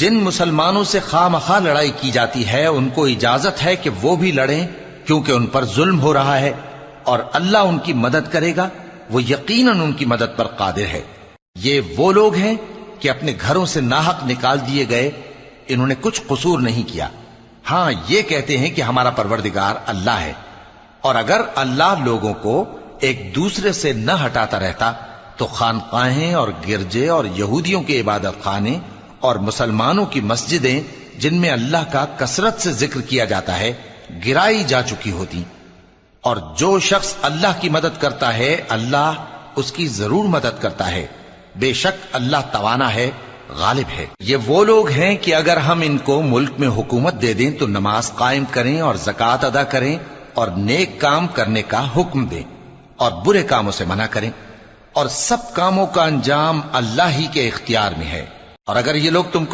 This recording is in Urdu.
جن مسلمانوں سے خواہ مخواہ لڑائی کی جاتی ہے ان کو اجازت ہے کہ وہ بھی لڑیں، کیونکہ ان پر ظلم ہو رہا ہے، اور اللہ ان کی مدد کرے گا، وہ یقیناً ان کی مدد پر قادر ہے۔ یہ وہ لوگ ہیں کہ اپنے گھروں سے ناحق نکال دیے گئے، انہوں نے کچھ قصور نہیں کیا، ہاں یہ کہتے ہیں کہ ہمارا پروردگار اللہ ہے۔ اور اگر اللہ لوگوں کو ایک دوسرے سے نہ ہٹاتا رہتا تو خانقاہیں اور گرجے اور یہودیوں کے عبادت خانے اور مسلمانوں کی مسجدیں جن میں اللہ کا کثرت سے ذکر کیا جاتا ہے گرائی جا چکی ہوتی۔ اور جو شخص اللہ کی مدد کرتا ہے اللہ اس کی ضرور مدد کرتا ہے، بے شک اللہ توانا ہے، غالب ہے۔ یہ وہ لوگ ہیں کہ اگر ہم ان کو ملک میں حکومت دے دیں تو نماز قائم کریں اور زکوٰۃ ادا کریں اور نیک کام کرنے کا حکم دیں اور برے کاموں سے منع کریں، اور سب کاموں کا انجام اللہ ہی کے اختیار میں ہے۔ اور اگر یہ لوگ تم کو